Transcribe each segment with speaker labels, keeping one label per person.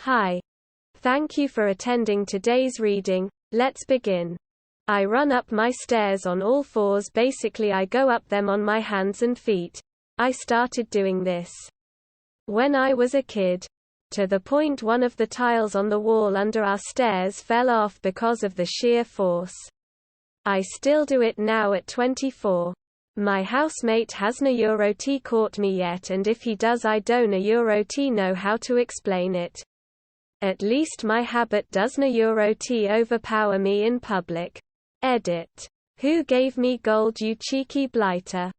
Speaker 1: Hi. Thank you for attending today's reading. Let's begin. I run up my stairs on all fours. Basically, I go up them on my hands and feet. I started doing this when I was a kid, to the point one of the tiles on the wall under our stairs fell off because of the sheer force. I still do it now at 24. My housemate hasn't caught me yet, and if he does, I don't know how to explain it. At least my habit doesn't overpower me in public. Edit. Who gave me gold, you cheeky blighter?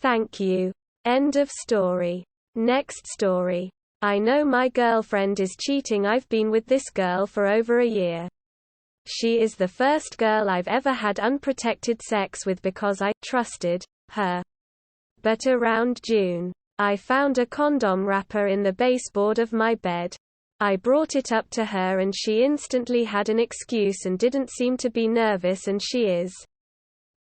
Speaker 1: Thank you. End of story. Next story. I know my girlfriend is cheating. I've been with this girl for over a year. She is the first girl I've ever had unprotected sex with because I trusted her. But around June, I found a condom wrapper in the baseboard of my bed. I brought it up to her and she instantly had an excuse and didn't seem to be nervous, and she is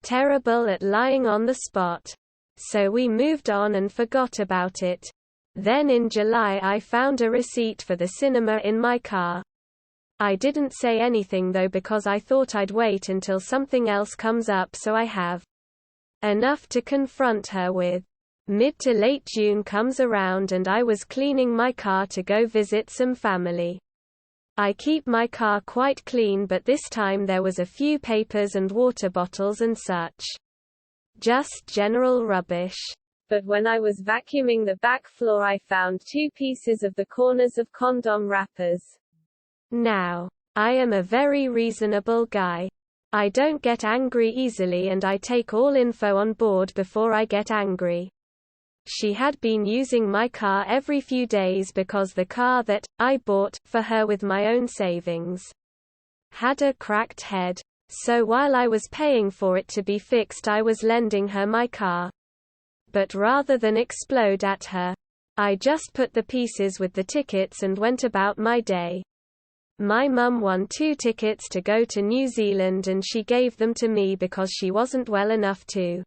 Speaker 1: terrible at lying on the spot. So we moved on and forgot about it. Then in July I found a receipt for the cinema in my car. I didn't say anything though because I thought I'd wait until something else comes up so I have enough to confront her with. Mid to late June comes around and I was cleaning my car to go visit some family. I keep my car quite clean, but this time there was a few papers and water bottles and such. Just general rubbish. But when I was vacuuming the back floor I found 2 pieces of the corners of condom wrappers. Now, I am a very reasonable guy. I don't get angry easily and I take all info on board before I get angry. She had been using my car every few days because the car that I bought for her with my own savings had a cracked head. So while I was paying for it to be fixed, I was lending her my car. But rather than explode at her, I just put the pieces with the tickets and went about my day. My mum won 2 tickets to go to New Zealand and she gave them to me because she wasn't well enough to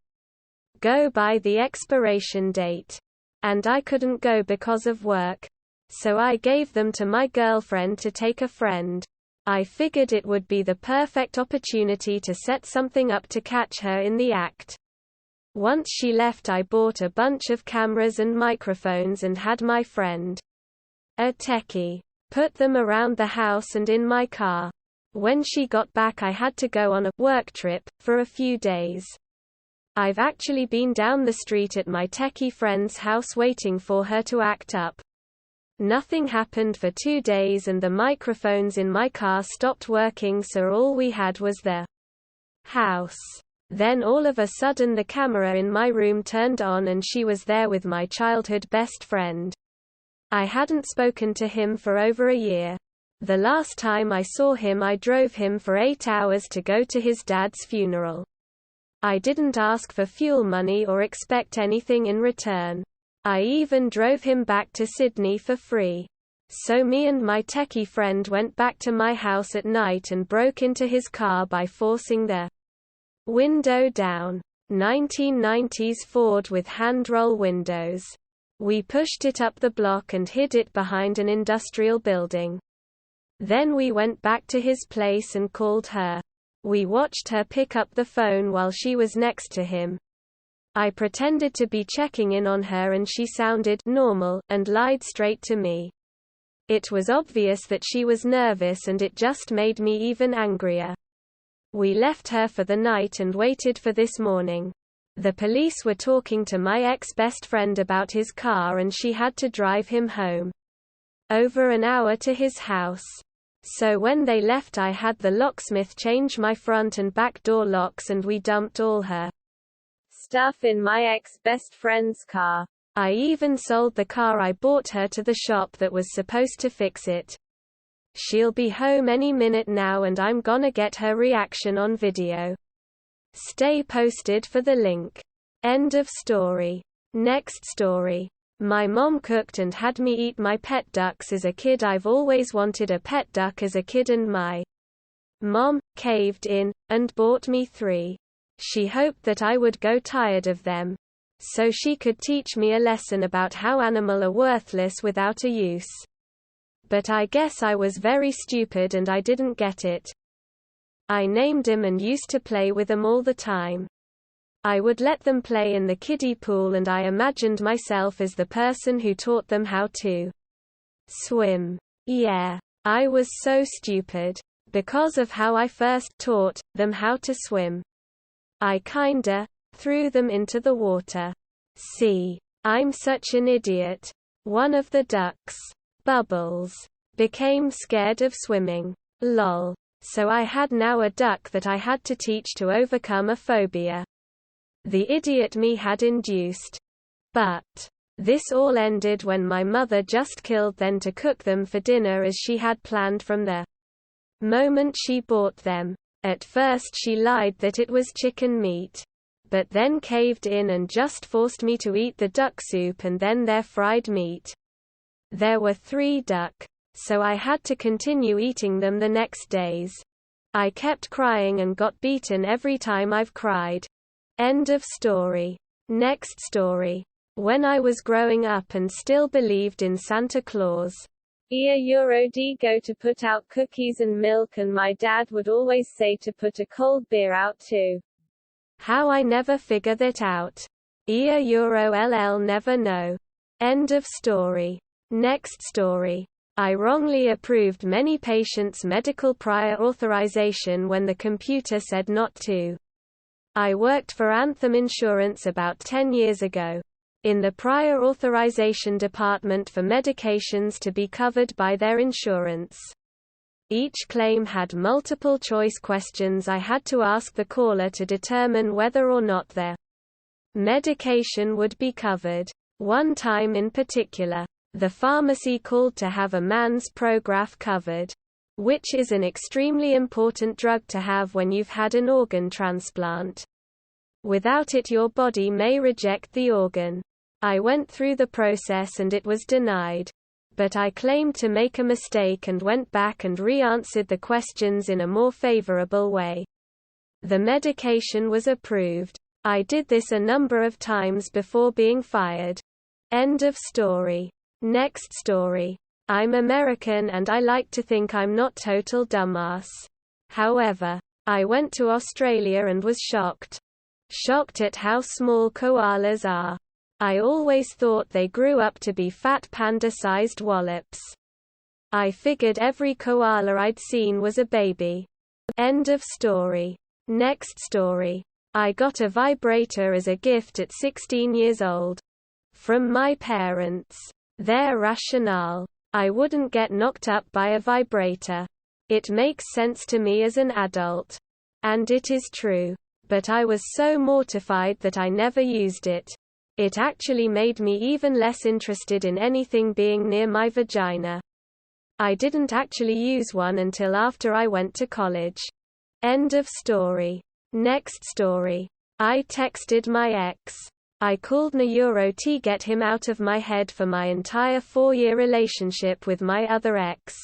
Speaker 1: go by the expiration date. And I couldn't go because of work. So I gave them to my girlfriend to take a friend. I figured it would be the perfect opportunity to set something up to catch her in the act. Once she left, I bought a bunch of cameras and microphones and had my friend, a techie, put them around the house and in my car. When she got back I had to go on a work trip for a few days. I've actually been down the street at my techie friend's house waiting for her to act up. Nothing happened for 2 days and the microphones in my car stopped working, so all we had was the house. Then all of a sudden the camera in my room turned on and she was there with my childhood best friend. I hadn't spoken to him for over a year. The last time I saw him I drove him for 8 hours to go to his dad's funeral. I didn't ask for fuel money or expect anything in return. I even drove him back to Sydney for free. So me and my techie friend went back to my house at night and broke into his car by forcing the window down. 1990s Ford with hand-roll windows. We pushed it up the block and hid it behind an industrial building. Then we went back to his place and called her. We watched her pick up the phone while she was next to him. I pretended to be checking in on her and she sounded normal and lied straight to me. It was obvious that she was nervous and it just made me even angrier. We left her for the night and waited for this morning. The police were talking to my ex-best friend about his car and she had to drive him home. Over an hour to his house. So when they left I had the locksmith change my front and back door locks and we dumped all her stuff in my ex-best friend's car. I even sold the car I bought her to the shop that was supposed to fix it. She'll be home any minute now and I'm gonna get her reaction on video. Stay posted for the link. End of story. Next story. My mom cooked and had me eat my pet ducks as a kid. I've always wanted a pet duck as a kid and my mom caved in and bought me 3. She hoped that I would go tired of them, so she could teach me a lesson about how animals are worthless without a use. But I guess I was very stupid and I didn't get it. I named 'em and used to play with 'em all the time. I would let them play in the kiddie pool and I imagined myself as the person who taught them how to swim. Yeah. I was so stupid. Because of how I first taught them how to swim. I kinda threw them into the water. See. I'm such an idiot. One of the ducks, Bubbles, became scared of swimming. Lol. So I had now a duck that I had to teach to overcome a phobia the idiot me had induced. But this all ended when my mother just killed them to cook them for dinner as she had planned from the moment she bought them. At first she lied that it was chicken meat. But then caved in and just forced me to eat the duck soup and then their fried meat. There were 3 duck, so I had to continue eating them the next days. I kept crying and got beaten every time I've cried. End of story. Next story. When I was growing up and still believed in Santa Claus.
Speaker 2: €D go to put out cookies and milk and my dad would always say to put a cold beer out too.
Speaker 1: How I never figure that out. EUROLL never know. End of story. Next story. I wrongly approved many patients' medical prior authorization when the computer said not to. I worked for Anthem Insurance about 10 years ago. In the prior authorization department for medications to be covered by their insurance. Each claim had multiple choice questions I had to ask the caller to determine whether or not their medication would be covered. One time in particular, the pharmacy called to have a man's Prograf covered, which is an extremely important drug to have when you've had an organ transplant. Without it your body may reject the organ. I went through the process and it was denied. But I claimed to make a mistake and went back and re-answered the questions in a more favorable way. The medication was approved. I did this a number of times before being fired. End of story. Next story. I'm American and I like to think I'm not total dumbass. However, I went to Australia and was shocked. Shocked at how small koalas are. I always thought they grew up to be fat panda-sized wallops. I figured every koala I'd seen was a baby. End of story. Next story. I got a vibrator as a gift at 16 years old. From my parents. Their rationale. I wouldn't get knocked up by a vibrator. It makes sense to me as an adult. And it is true. But I was so mortified that I never used it. It actually made me even less interested in anything being near my vagina. I didn't actually use one until after I went to college. End of story. Next story. I texted my ex. I called Neuro to get him out of my head for my entire 4-year relationship with my other ex.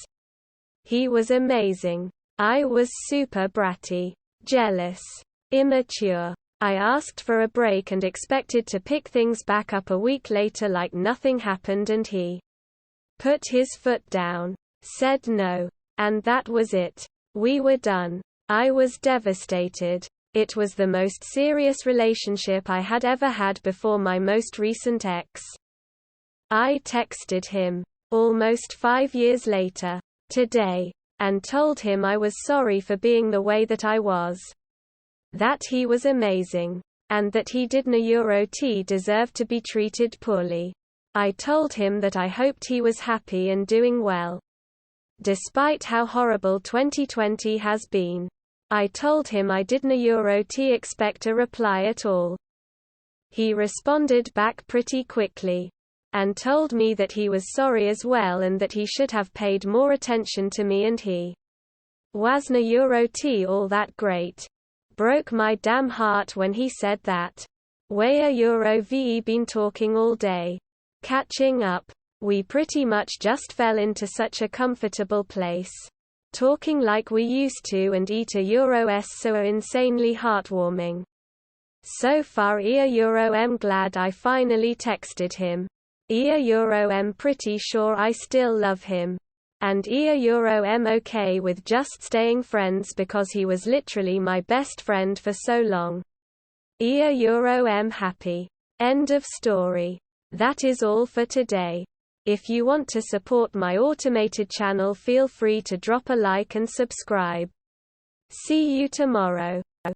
Speaker 1: He was amazing. I was super bratty, jealous, immature. I asked for a break and expected to pick things back up a week later like nothing happened and he put his foot down, said no, and that was it. We were done. I was devastated. It was the most serious relationship I had ever had before my most recent ex. I texted him, almost 5 years later, today, and told him I was sorry for being the way that I was. That he was amazing. And that he did Neuro deserve to be treated poorly. I told him that I hoped he was happy and doing well. Despite how horrible 2020 has been. I told him I did Neuro expect a reply at all. He responded back pretty quickly. And told me that he was sorry as well and that he should have paid more attention to me and he was Neuro all that great. Broke my damn heart when he said that. Where Euro ve been talking all day. Catching up. We pretty much just fell into such a comfortable place. Talking like we used to and eat a Euro so insanely heartwarming. So far Euro I'm glad I finally texted him. Euro I'm pretty sure I still love him. And I'm okay with just staying friends because he was literally my best friend for so long. I'm happy. End of story. That is all for today. If you want to support my automated channel, feel free to drop a like and subscribe. See you tomorrow.